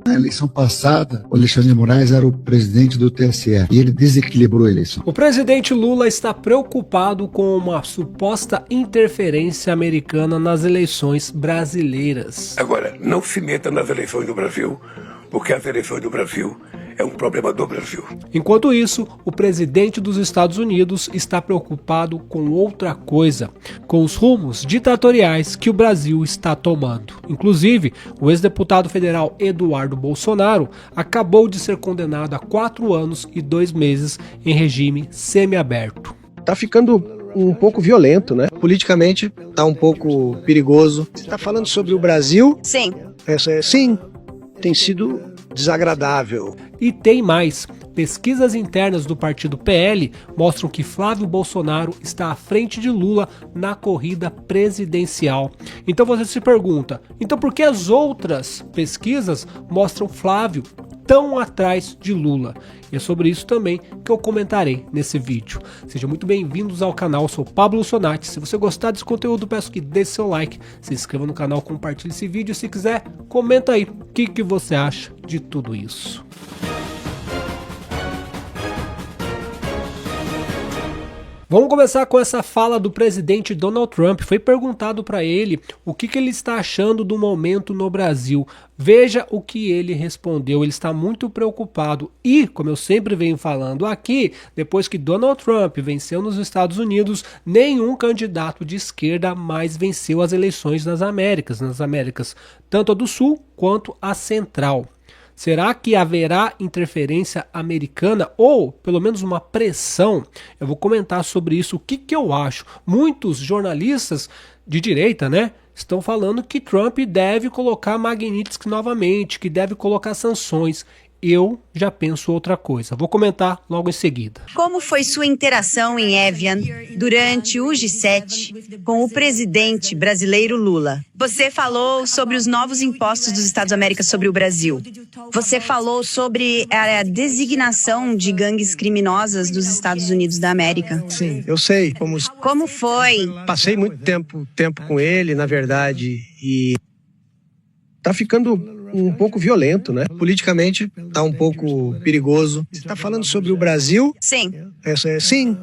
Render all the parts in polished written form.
Na eleição passada, o Alexandre de Moraes era o presidente do TSE e ele desequilibrou a eleição. O presidente Lula está preocupado com uma suposta interferência americana nas eleições brasileiras. Agora, não se meta nas eleições do Brasil, porque as eleições do Brasil é um problema do Brasil. Enquanto isso, o presidente dos Estados Unidos está preocupado com outra coisa, com os rumos ditatoriais que o Brasil está tomando. Inclusive, o ex-deputado federal Eduardo Bolsonaro acabou de ser condenado a 4 anos e 2 meses em regime semiaberto. Tá ficando um pouco violento, né? Politicamente tá um pouco perigoso. Você tá falando sobre o Brasil? Sim. Sim, tem sido desagradável. E tem mais. Pesquisas internas do partido PL mostram que Flávio Bolsonaro está à frente de Lula na corrida presidencial. Então você se pergunta, então por que as outras pesquisas mostram Flávio tão atrás de Lula? E é sobre isso também que eu comentarei nesse vídeo. Sejam muito bem-vindos ao canal, eu sou Pablo Sonati. Se você gostar desse conteúdo, peço que deixe seu like, se inscreva no canal, compartilhe esse vídeo e se quiser, comenta aí o que você acha de tudo isso. Vamos começar com essa fala do presidente Donald Trump. Foi perguntado para ele o que ele está achando do momento no Brasil. Veja o que ele respondeu. Ele está muito preocupado e, como eu sempre venho falando aqui, depois que Donald Trump venceu nos Estados Unidos, nenhum candidato de esquerda mais venceu as eleições nas Américas tanto a do Sul quanto a Central. Será que haverá interferência americana ou pelo menos uma pressão? Eu vou comentar sobre isso, o que eu acho. Muitos jornalistas de direita, estão falando que Trump deve colocar Magnitsky novamente, que deve colocar sanções. Eu já penso outra coisa. Vou comentar logo em seguida. Como foi sua interação em Evian durante o G7 com o presidente brasileiro Lula? Você falou sobre os novos impostos dos Estados Américas sobre o Brasil. Você falou sobre a designação de gangues criminosas dos Estados Unidos da América. Sim, eu sei. Como foi? Passei muito tempo com ele, na verdade, e tá ficando um pouco violento, né? Politicamente tá um pouco perigoso. Você tá falando sobre o Brasil? Sim. Sim,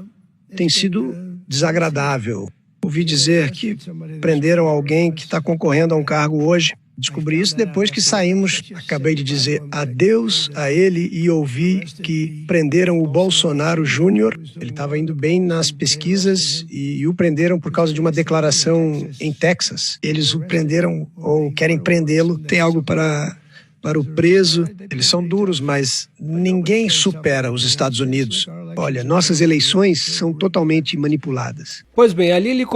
tem sido desagradável. Ouvi dizer que prenderam alguém que está concorrendo a um cargo hoje. Descobri isso depois que saímos. Acabei de dizer adeus a ele e ouvi que prenderam o Bolsonaro Júnior. Ele estava indo bem nas pesquisas e o prenderam por causa de uma declaração em Texas. Eles o prenderam ou querem prendê-lo. Tem algo para o preso. Eles são duros, mas ninguém supera os Estados Unidos. Olha, nossas eleições são totalmente manipuladas. Pois bem, ali ele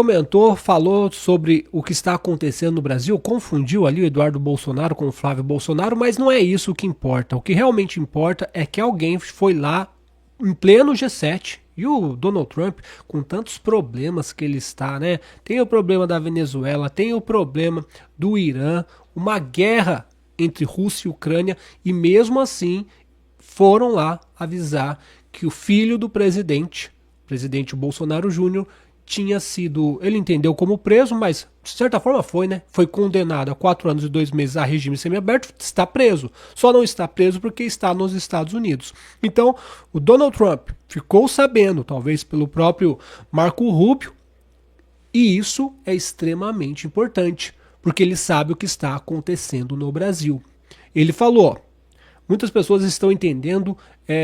falou sobre o que está acontecendo no Brasil, confundiu ali o Eduardo Bolsonaro com o Flávio Bolsonaro, mas não é isso que importa. O que realmente importa é que alguém foi lá em pleno G7 e o Donald Trump, com tantos problemas que ele está, tem o problema da Venezuela, tem o problema do Irã, uma guerra entre Rússia e Ucrânia, e mesmo assim foram lá avisar que o filho do presidente Bolsonaro Júnior, tinha sido, ele entendeu como preso, mas de certa forma foi condenado a 4 anos e 2 meses a regime semiaberto, está preso. Só não está preso porque está nos Estados Unidos. Então, o Donald Trump ficou sabendo, talvez pelo próprio Marco Rubio, e isso é extremamente importante, porque ele sabe o que está acontecendo no Brasil. Ele falou, muitas pessoas estão entendendo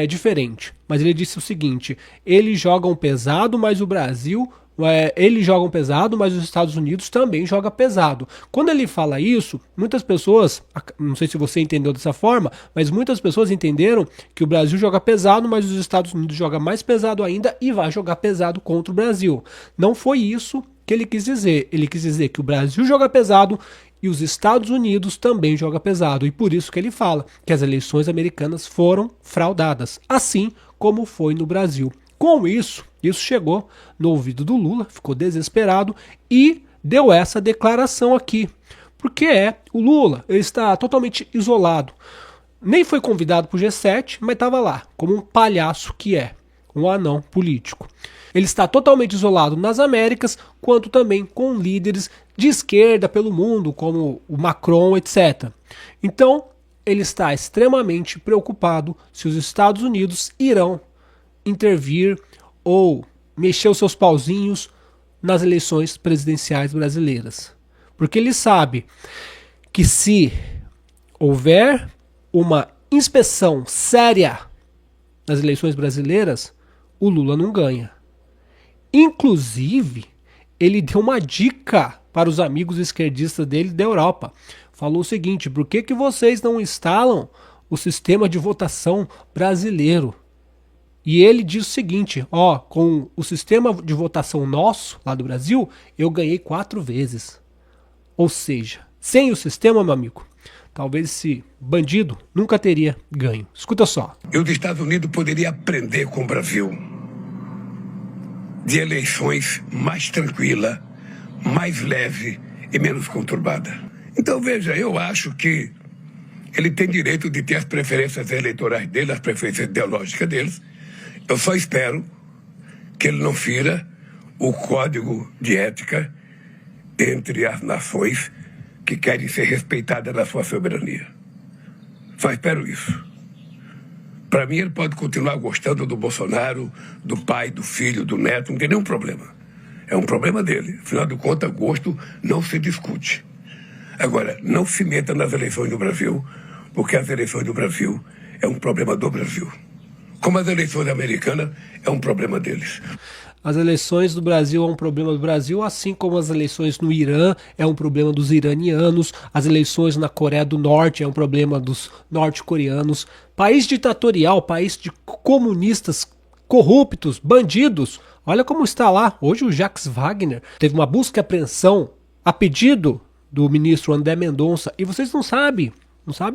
diferente, mas ele disse o seguinte, eles jogam pesado, mas o Brasil, eles jogam pesado, mas os Estados Unidos também jogam pesado. Quando ele fala isso, muitas pessoas, não sei se você entendeu dessa forma, mas muitas pessoas entenderam que o Brasil joga pesado, mas os Estados Unidos jogam mais pesado ainda e vai jogar pesado contra o Brasil. Não foi isso que ele quis dizer. Ele quis dizer que o Brasil joga pesado e os Estados Unidos também jogam pesado. E por isso que ele fala que as eleições americanas foram fraudadas, assim como foi no Brasil. Com isso chegou no ouvido do Lula, ficou desesperado e deu essa declaração aqui. Porque o Lula ele está totalmente isolado. Nem foi convidado para o G7, mas estava lá, como um palhaço que é, um anão político. Ele está totalmente isolado nas Américas, quanto também com líderes de esquerda pelo mundo, como o Macron, etc. Então, ele está extremamente preocupado se os Estados Unidos irão intervir ou mexer os seus pauzinhos nas eleições presidenciais brasileiras. Porque ele sabe que se houver uma inspeção séria nas eleições brasileiras, o Lula não ganha. Inclusive, ele deu uma dica para os amigos esquerdistas dele da Europa. Falou o seguinte: por que vocês não instalam o sistema de votação brasileiro? E ele diz o seguinte: com o sistema de votação nosso, lá do Brasil, eu ganhei 4 vezes. Ou seja, sem o sistema, meu amigo, talvez esse bandido nunca teria ganho. Escuta só. E os Estados Unidos poderiam aprender com o Brasil de eleições mais tranquila, mais leve e menos conturbada. Então, veja, eu acho que ele tem direito de ter as preferências eleitorais dele, as preferências ideológicas deles. Eu só espero que ele não fira o código de ética entre as nações que querem ser respeitadas na sua soberania. Só espero isso. Para mim, ele pode continuar gostando do Bolsonaro, do pai, do filho, do neto, não tem nenhum problema. É um problema dele. Afinal de contas, gosto não se discute. Agora, não se meta nas eleições do Brasil, porque as eleições do Brasil é um problema do Brasil. Como as eleições americanas, é um problema deles. As eleições do Brasil é um problema do Brasil, assim como as eleições no Irã é um problema dos iranianos, as eleições na Coreia do Norte é um problema dos norte-coreanos. País ditatorial, país de comunistas corruptos, bandidos. Olha como está lá. Hoje o Jacques Wagner teve uma busca e apreensão a pedido do ministro André Mendonça, e vocês não sabem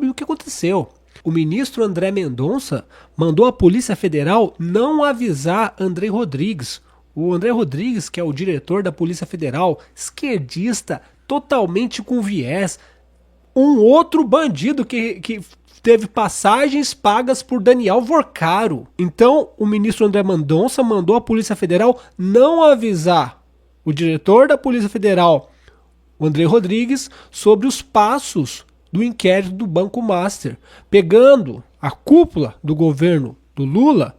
o que aconteceu. O ministro André Mendonça mandou a Polícia Federal não avisar André Rodrigues. O André Rodrigues, que é o diretor da Polícia Federal, esquerdista, totalmente com viés, um outro bandido que teve passagens pagas por Daniel Vorcaro. Então, o ministro André Mendonça mandou a Polícia Federal não avisar o diretor da Polícia Federal, o André Rodrigues, sobre os passos do inquérito do Banco Master, pegando a cúpula do governo do Lula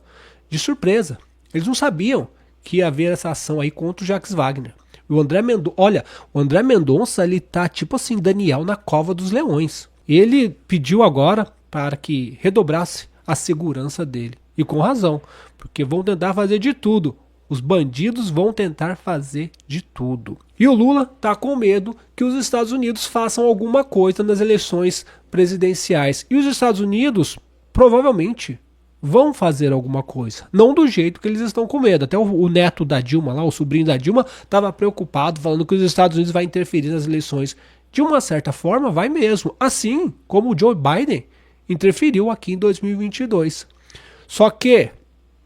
de surpresa. Eles não sabiam que ia haver essa ação aí contra o Jacques Wagner. O André Mendonça, ele tá tipo assim, Daniel na cova dos leões. Ele pediu agora para que redobrasse a segurança dele. E com razão, porque vão tentar fazer de tudo. Os bandidos vão tentar fazer de tudo. E o Lula tá com medo que os Estados Unidos façam alguma coisa nas eleições presidenciais. E os Estados Unidos provavelmente vão fazer alguma coisa. Não do jeito que eles estão com medo. Até o neto da Dilma lá, o sobrinho da Dilma, estava preocupado, falando que os Estados Unidos vai interferir nas eleições. De uma certa forma, vai mesmo. Assim como o Joe Biden interferiu aqui em 2022. Só que,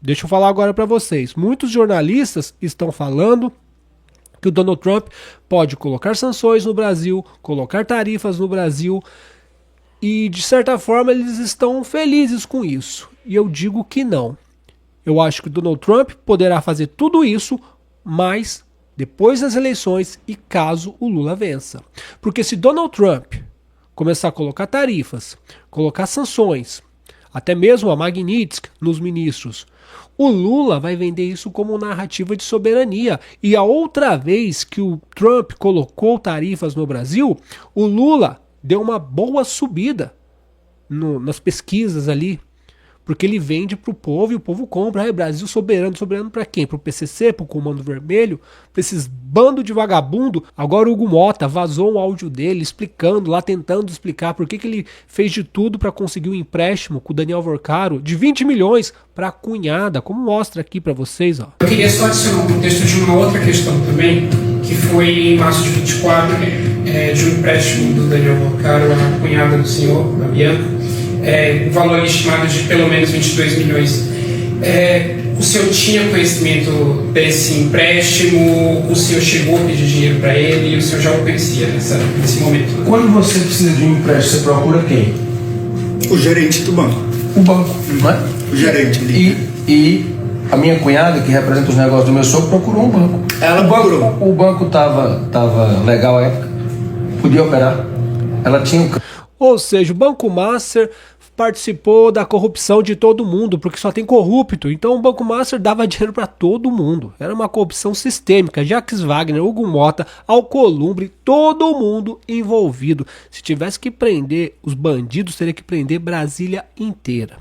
deixa eu falar agora para vocês, muitos jornalistas estão falando que o Donald Trump pode colocar sanções no Brasil, colocar tarifas no Brasil, e de certa forma eles estão felizes com isso. E eu digo que não. Eu acho que o Donald Trump poderá fazer tudo isso, mas depois das eleições e caso o Lula vença. Porque se Donald Trump começar a colocar tarifas, colocar sanções, até mesmo a Magnitsky nos ministros, o Lula vai vender isso como narrativa de soberania. E a outra vez que o Trump colocou tarifas no Brasil, o Lula deu uma boa subida nas pesquisas ali, porque ele vende para o povo e o povo compra. Brasil soberano, soberano para quem? Para o PCC, para o Comando Vermelho, para esses bando de vagabundo. Agora o Hugo Mota vazou um áudio dele explicando lá, tentando explicar por que ele fez de tudo para conseguir um empréstimo com o Daniel Vorcaro de 20 milhões para a cunhada, como mostra aqui para vocês. Ó. Eu queria só adicionar um contexto de uma outra questão também, que foi em março de 24, de um empréstimo do Daniel Vorcaro à cunhada do senhor, a Bianca, um valor estimado de pelo menos 22 milhões. O senhor tinha conhecimento desse empréstimo? O senhor chegou a pedir dinheiro para ele e o senhor já o conhecia nesse momento? Quando você precisa de um empréstimo, você procura quem? O gerente do banco. O banco, não é? O gerente ali. E a minha cunhada, que representa os negócios do meu sogro, procurou um banco. Ela procurou. O banco tava legal à época, podia operar. Ela tinha Ou seja, o Banco Master participou da corrupção de todo mundo, porque só tem corrupto. Então o Banco Master dava dinheiro para todo mundo. Era uma corrupção sistêmica. Jacques Wagner, Hugo Mota, Alcolumbre, todo mundo envolvido. Se tivesse que prender os bandidos, teria que prender Brasília inteira.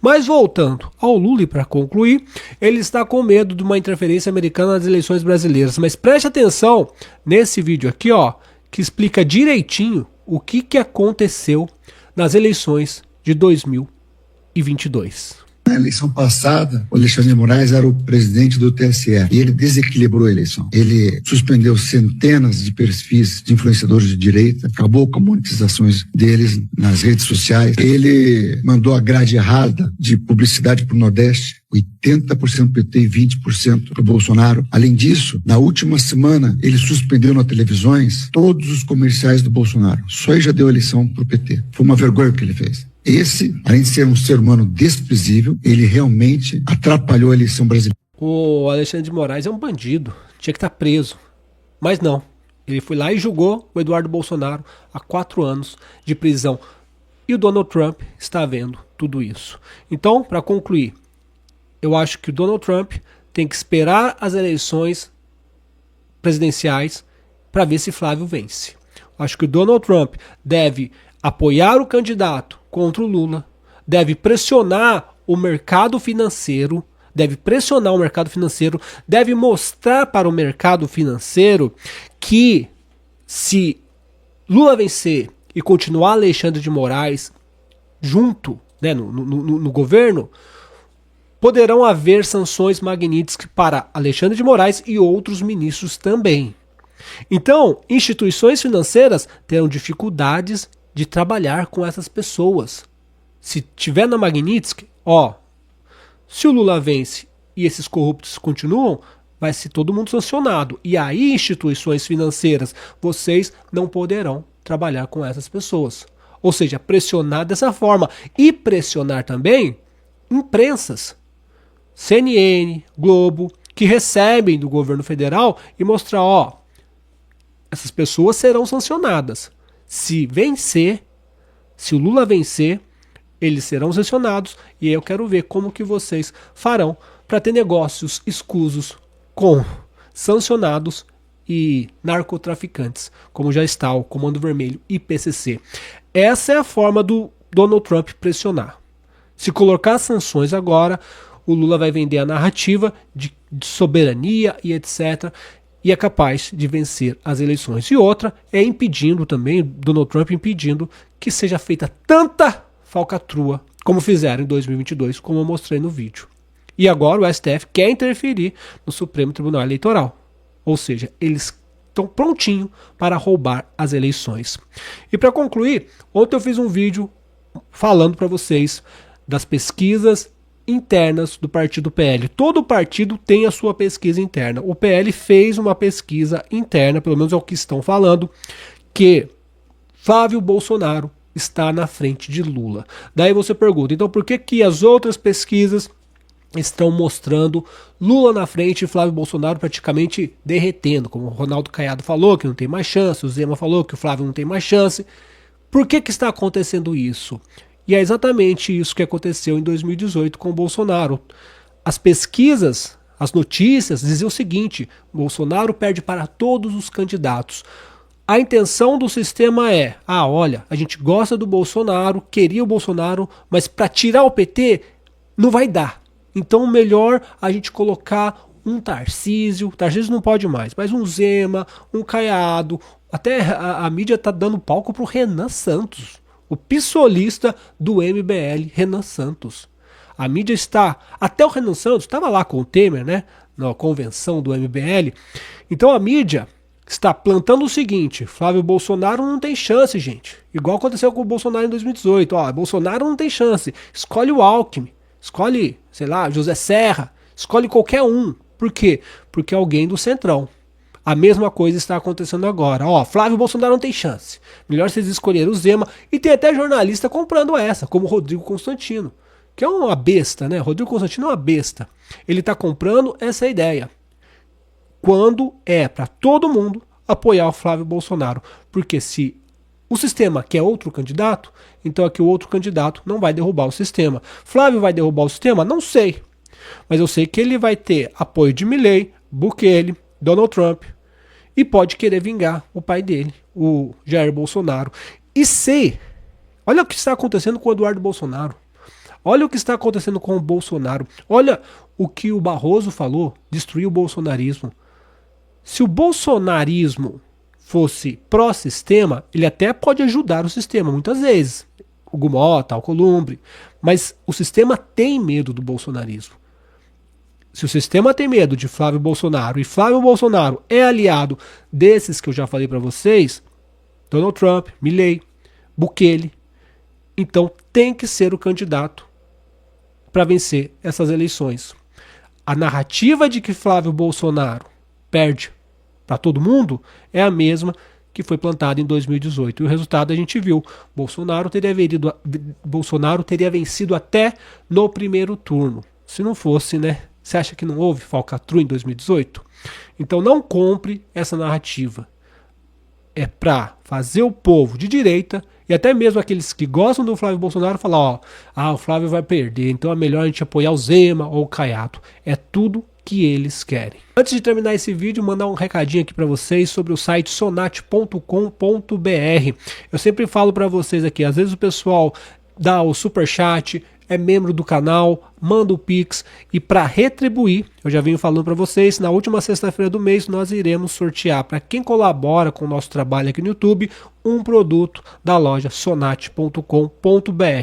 Mas voltando ao Lula, e para concluir, ele está com medo de uma interferência americana nas eleições brasileiras. Mas preste atenção nesse vídeo aqui, ó, que explica direitinho o que aconteceu nas eleições de 2022. Na eleição passada, o Alexandre de Moraes era o presidente do TSE e ele desequilibrou a eleição. Ele suspendeu centenas de perfis de influenciadores de direita, acabou com as monetizações deles nas redes sociais. Ele mandou a grade errada de publicidade para o Nordeste, 80% PT e 20% para o Bolsonaro. Além disso, na última semana, ele suspendeu nas televisões todos os comerciais do Bolsonaro. Só aí já deu eleição para o PT. Foi uma vergonha o que ele fez. Esse, além de ser um ser humano desprezível, ele realmente atrapalhou a eleição brasileira. O Alexandre de Moraes é um bandido, tinha que estar preso. Mas não, ele foi lá e julgou o Eduardo Bolsonaro a 4 anos de prisão. E o Donald Trump está vendo tudo isso. Então, para concluir, eu acho que o Donald Trump tem que esperar as eleições presidenciais para ver se Flávio vence. Eu acho que o Donald Trump deve apoiar o candidato contra o Lula, deve pressionar o mercado financeiro, deve mostrar para o mercado financeiro que se Lula vencer e continuar Alexandre de Moraes junto, né, no governo, poderão haver sanções Magnitsky para Alexandre de Moraes e outros ministros também. Então, instituições financeiras terão dificuldades de trabalhar com essas pessoas. Se tiver na Magnitsky, se o Lula vence e esses corruptos continuam, vai ser todo mundo sancionado. E aí, instituições financeiras, vocês não poderão trabalhar com essas pessoas. Ou seja, pressionar dessa forma. E pressionar também imprensas, CNN, Globo, que recebem do governo federal e mostrar, essas pessoas serão sancionadas. Se o Lula vencer, eles serão sancionados e eu quero ver como que vocês farão para ter negócios escusos com sancionados e narcotraficantes, como já está o Comando Vermelho e PCC. Essa é a forma do Donald Trump pressionar. Se colocar sanções agora, o Lula vai vender a narrativa de soberania e etc., e é capaz de vencer as eleições. E outra é impedindo também, Donald Trump impedindo que seja feita tanta falcatrua como fizeram em 2022, como eu mostrei no vídeo. E agora o STF quer interferir no Supremo Tribunal Eleitoral. Ou seja, eles estão prontinhos para roubar as eleições. E para concluir, ontem eu fiz um vídeo falando para vocês das pesquisas internas do partido PL. Todo partido tem a sua pesquisa interna. O PL fez uma pesquisa interna, pelo menos é o que estão falando, que Flávio Bolsonaro está na frente de Lula. Daí você pergunta, então por que as outras pesquisas estão mostrando Lula na frente e Flávio Bolsonaro praticamente derretendo? Como o Ronaldo Caiado falou que não tem mais chance, o Zema falou que o Flávio não tem mais chance. Por que está acontecendo isso? E é exatamente isso que aconteceu em 2018 com o Bolsonaro. As pesquisas, as notícias diziam o seguinte: Bolsonaro perde para todos os candidatos. A intenção do sistema é, olha, a gente gosta do Bolsonaro, queria o Bolsonaro, mas para tirar o PT não vai dar. Então melhor a gente colocar um Tarcísio não pode mais, mas um Zema, um Caiado, até a mídia tá dando palco pro Renan Santos. O pissolista do MBL, Renan Santos. A mídia está... Até o Renan Santos estava lá com o Temer, né? Na convenção do MBL. Então a mídia está plantando o seguinte: Flávio Bolsonaro não tem chance, gente. Igual aconteceu com o Bolsonaro em 2018. Bolsonaro não tem chance. Escolhe o Alckmin. Escolhe, sei lá, José Serra. Escolhe qualquer um. Por quê? Porque é alguém do Centrão. A mesma coisa está acontecendo agora. Flávio Bolsonaro não tem chance. Melhor vocês escolherem o Zema. E tem até jornalista comprando essa, como o Rodrigo Constantino, que é uma besta, né? Rodrigo Constantino é uma besta. Ele está comprando essa ideia. Quando é para todo mundo apoiar o Flávio Bolsonaro. Porque se O sistema quer outro candidato, então aqui o outro candidato não vai derrubar o sistema. Flávio vai derrubar o sistema? Não sei. Mas eu sei que ele vai ter apoio de Milei, Bukele, Donald Trump e pode querer vingar o pai dele, o Jair Bolsonaro. E sei, olha o que está acontecendo com o Eduardo Bolsonaro. Olha o que está acontecendo com o Bolsonaro. Olha o que o Barroso falou, destruir o bolsonarismo. Se o bolsonarismo fosse pró-sistema, ele até pode ajudar o sistema, muitas vezes. O Gumota, o Alcolumbre. Mas o sistema tem medo do bolsonarismo. Se o sistema tem medo de Flávio Bolsonaro e Flávio Bolsonaro é aliado desses que eu já falei para vocês, Donald Trump, Milei, Bukele, então tem que ser o candidato para vencer essas eleições. A narrativa de que Flávio Bolsonaro perde para todo mundo é a mesma que foi plantada em 2018. E o resultado a gente viu. Bolsonaro teria vencido até no primeiro turno. Se não fosse, né? Você acha que não houve falcatrua em 2018? Então não compre essa narrativa. É para fazer o povo de direita e até mesmo aqueles que gostam do Flávio Bolsonaro falar, o Flávio vai perder, então é melhor a gente apoiar o Zema ou o Caiado. É tudo que eles querem. Antes de terminar esse vídeo, mandar um recadinho aqui para vocês sobre o site sonate.com.br. Eu sempre falo para vocês aqui, às vezes o pessoal dá o superchat, é membro do canal, manda o Pix e para retribuir, eu já venho falando para vocês, na última sexta-feira do mês nós iremos sortear para quem colabora com o nosso trabalho aqui no YouTube um produto da loja sonate.com.br.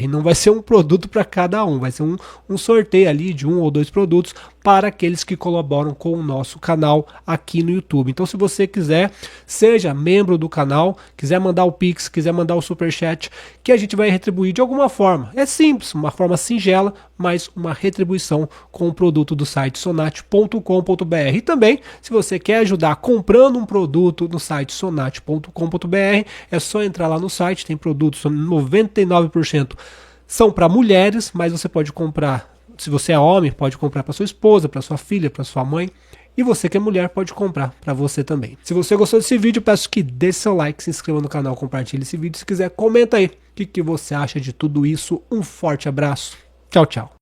Não vai ser um produto para cada um, vai ser um sorteio ali de 1 ou 2 produtos para aqueles que colaboram com o nosso canal aqui no YouTube. Então se você quiser, seja membro do canal, quiser mandar o Pix, quiser mandar o Superchat, que a gente vai retribuir de alguma forma. É simples, uma forma singela, mas uma retribuição com o produto do site sonate.com.br. E também, se você quer ajudar comprando um produto no site sonate.com.br, é só entrar lá no site, tem produtos, 99% são para mulheres, mas você pode comprar, se você é homem, pode comprar para sua esposa, para sua filha, para sua mãe. E você que é mulher pode comprar para você também. Se você gostou desse vídeo, peço que deixe seu like, se inscreva no canal, compartilhe esse vídeo. Se quiser, comenta aí o que você acha de tudo isso. Um forte abraço. Tchau, tchau.